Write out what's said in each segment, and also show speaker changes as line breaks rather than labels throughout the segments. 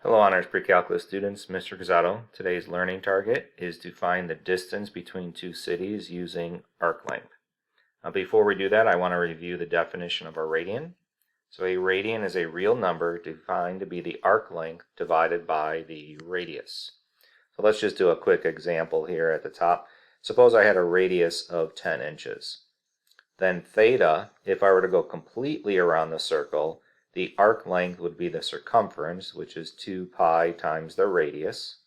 Hello Honors Pre-Calculus students, Mr. Gazzato. Today's learning target is to find the distance between two cities using arc length. Before we do that, I want to review the definition of a radian. So a radian is a real number defined to be the arc length divided by the radius. So let's just do a quick example here at the top. Suppose I had a radius of 10 inches. Then theta, if I were to go completely around the circle, the arc length would be the circumference, which is 2 pi times the radius,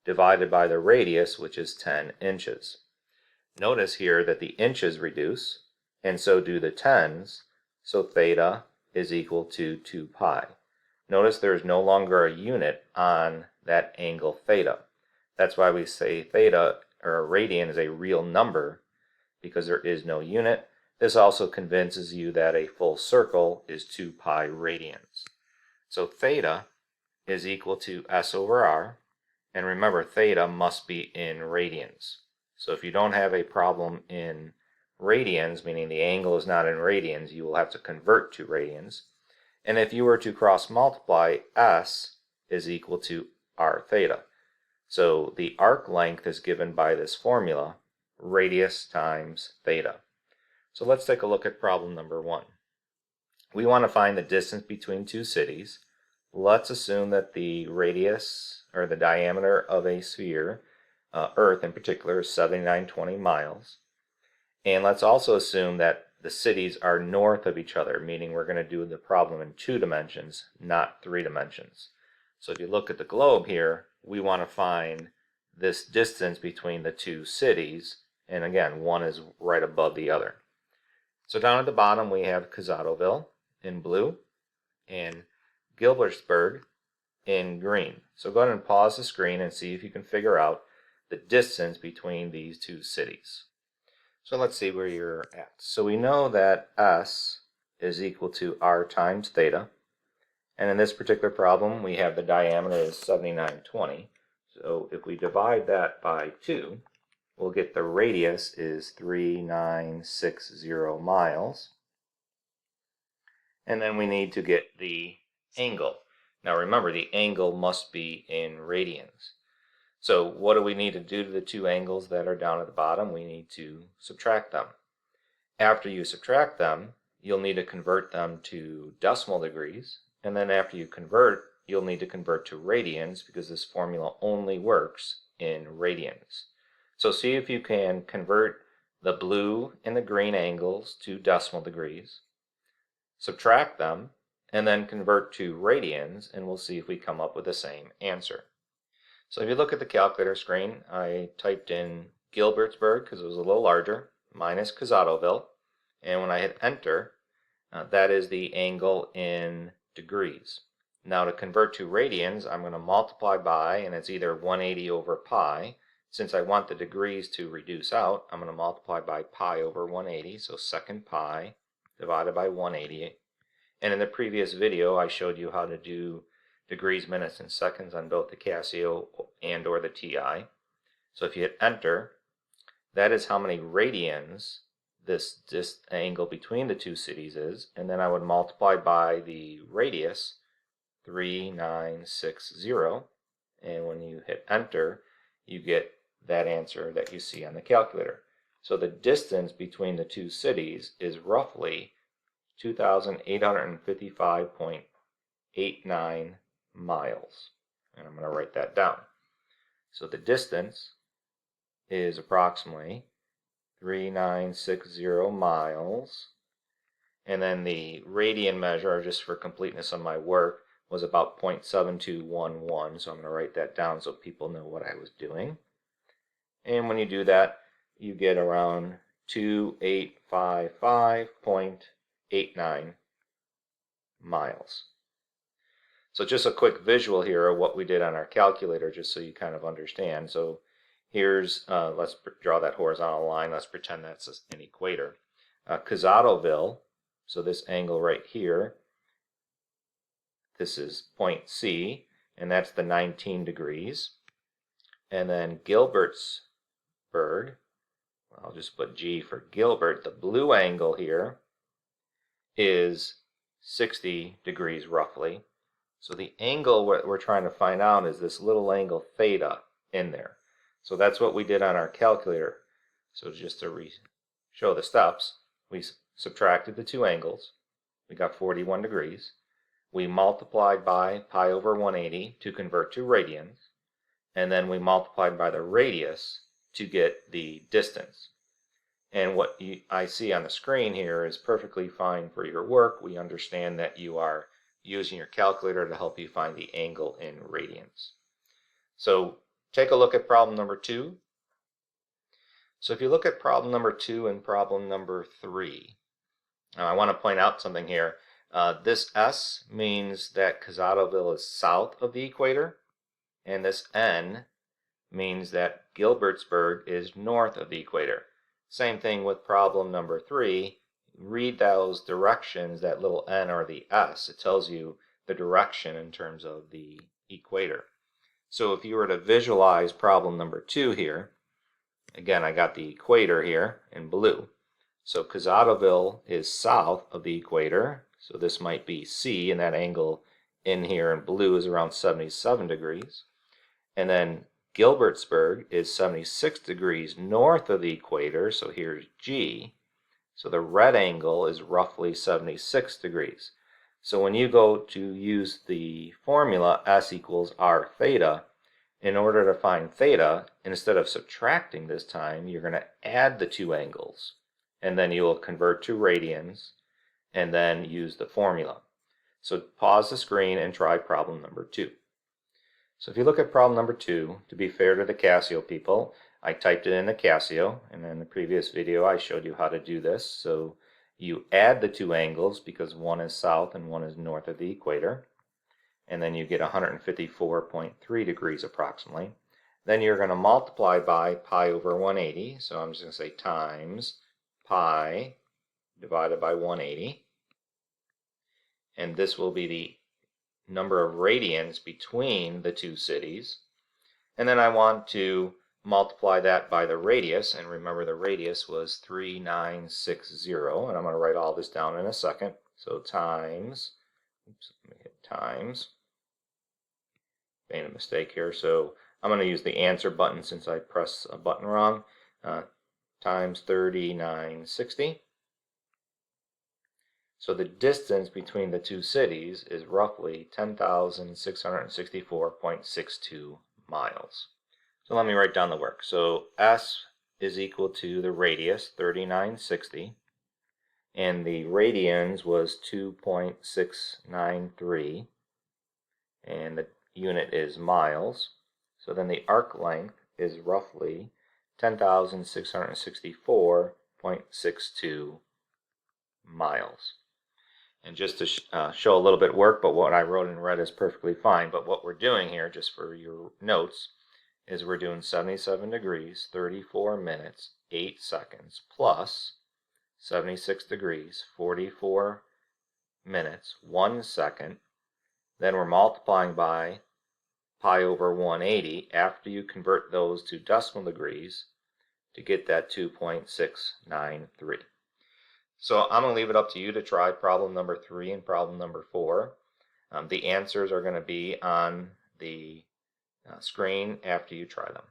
divided by the radius, which is 10 inches. Notice here that the inches reduce, and so do the tens, so theta is equal to 2 pi. Notice there is no longer a unit on that angle theta. That's why we say theta, or a radian, is a real number, because there is no unit. This also convinces you that a full circle is 2 pi radians. So theta is equal to S over R, and remember theta must be in radians. So if you don't have a problem in radians, meaning the angle is not in radians, you will have to convert to radians. And if you were to cross multiply, S is equal to R theta. So the arc length is given by this formula, radius times theta. So let's take a look at problem number 1. We want to find the distance between two cities. Let's assume that the radius, or the diameter of a sphere, Earth in particular, is 7920 miles. And let's also assume that the cities are north of each other, meaning we're going to do the problem in 2 dimensions, not 3 dimensions. So if you look at the globe here, we want to find this distance between the two cities, and again, one is right above the other. So down at the bottom we have Gazzatoville in blue and Gilbertsburg in green. So go ahead and pause the screen and see if you can figure out the distance between these two cities. So let's see where you're at. So we know that S is equal to R times theta. And in this particular problem we have the diameter is 7920. So if we divide that by 2, we'll get the radius is 3960 miles. And then we need to get the angle. Now remember, the angle must be in radians. So what do we need to do to the 2 angles that are down at the bottom? We need to subtract them. After you subtract them, you'll need to convert them to decimal degrees. And then after you convert, you'll need to convert to radians, because this formula only works in radians. So see if you can convert the blue and the green angles to decimal degrees, subtract them, and then convert to radians, and we'll see if we come up with the same answer. So if you look at the calculator screen, I typed in Gilbertsburg because it was a little larger, minus Gazzatoville, and when I hit enter, that is the angle in degrees. Now to convert to radians, I'm going to multiply by, and it's either 180 over pi. Since I want the degrees to reduce out, I'm going to multiply by pi over 180, so second pi divided by 180. And in the previous video, I showed you how to do degrees, minutes, and seconds on both the Casio and or the TI. So if you hit enter, that is how many radians this angle between the two cities is, and then I would multiply by the radius, 3960, and when you hit enter, you get that answer that you see on the calculator. So the distance between the two cities is roughly 2,855.89 miles. And I'm going to write that down. So the distance is approximately 3960 miles. And then the radian measure, just for completeness of my work, was about 0.7211. So I'm going to write that down so people know what I was doing. And when you do that, you get around 2855.89 miles. So just a quick visual here of what we did on our calculator, just so you kind of understand. So here's, let's draw that horizontal line. Let's pretend that's an equator. Gazzatoville, so this angle right here, this is point C, and that's the 19 degrees. And then Gilbertsburg, I'll just put G for Gilbert, the blue angle here is 60 degrees roughly. So the angle what we're trying to find out is this little angle theta in there. So that's what we did on our calculator. So just to show the steps, we subtracted the two angles. We got 41 degrees. We multiplied by pi over 180 to convert to radians. And then we multiplied by the radius to get the distance. And what I see on the screen here is perfectly fine for your work. We understand that you are using your calculator to help you find the angle in radians. So take a look at problem number 2. So if you look at problem number 2 and problem number 3, I want to point out something here. This S means that Casatoville is south of the equator, and this N means that Gilbertsburg is north of the equator. Same thing with problem number 3. Read those directions, that little N or the S. It tells you the direction in terms of the equator. So if you were to visualize problem number 2 here, again, I got the equator here in blue. So Casatoville is south of the equator. So this might be C, and that angle in here in blue is around 77 degrees. And then Gilbertsburg is 76 degrees north of the equator. So here's G. So the red angle is roughly 76 degrees. So when you go to use the formula S equals R theta, in order to find theta, instead of subtracting this time, you're going to add the two angles. And then you will convert to radians and then use the formula. So pause the screen and try problem number 2. So if you look at problem number 2, to be fair to the Casio people, I typed it in the Casio, and in the previous video I showed you how to do this. So you add the two angles because one is south and one is north of the equator, and then you get 154.3 degrees approximately. Then you're going to multiply by pi over 180, so I'm just going to say times pi divided by 180, and this will be the number of radians between the two cities. And then I want to multiply that by the radius, and remember the radius was 3960, and I'm going to write all this down in a second. So times, oops, let me hit times, made a mistake here, so I'm going to use the answer button since I pressed a button wrong, times 3960. So the distance between the two cities is roughly 10,664.62 miles. So let me write down the work. So S is equal to the radius, 3960, and the radians was 2.693, and the unit is miles. So then the arc length is roughly 10,664.62 miles. And just to show a little bit of work, but what I wrote in red is perfectly fine. But what we're doing here, just for your notes, is we're doing 77 degrees, 34 minutes, 8 seconds, plus 76 degrees, 44 minutes, 1 second. Then we're multiplying by pi over 180 after you convert those to decimal degrees to get that 2.693. So I'm going to leave it up to you to try problem number 3 and problem number 4. The answers are going to be on the screen after you try them.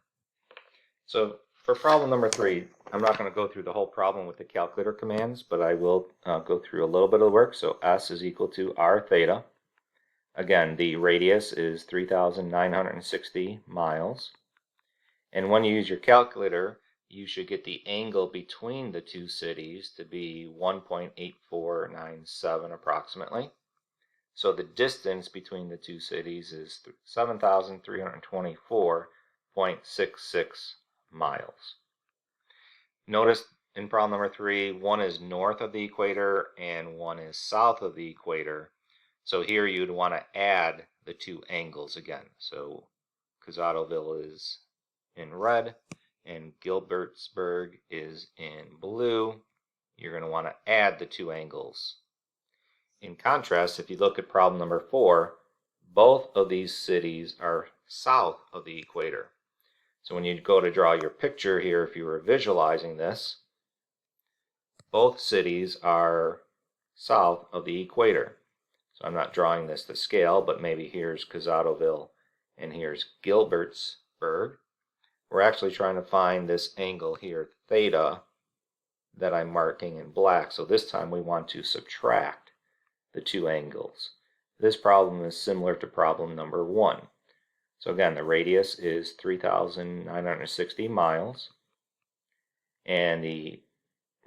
So for problem number 3, I'm not going to go through the whole problem with the calculator commands, but I will go through a little bit of the work. So S is equal to R theta. Again, the radius is 3,960 miles. And when you use your calculator, you should get the angle between the two cities to be 1.8497 approximately. So the distance between the two cities is 7,324.66 miles. Notice in problem number 3, one is north of the equator and one is south of the equator. So here you'd want to add the two angles again. So Casatoville is in red and Gilbertsburg is in blue. You're going to want to add the two angles. In contrast, if you look at problem number 4, both of these cities are south of the equator. So when you go to draw your picture here, if you were visualizing this, both cities are south of the equator. So I'm not drawing this to scale, but maybe here's Casatoville and here's Gilbertsburg. We're actually trying to find this angle here, theta, that I'm marking in black. So this time we want to subtract the two angles. This problem is similar to problem number 1. So again, the radius is 3,960 miles, and the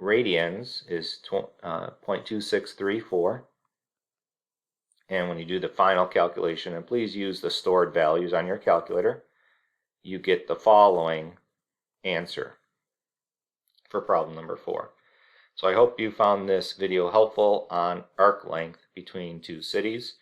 radians is 0.2634. And when you do the final calculation, and please use the stored values on your calculator, you get the following answer for problem number 4. So I hope you found this video helpful on arc length between two cities.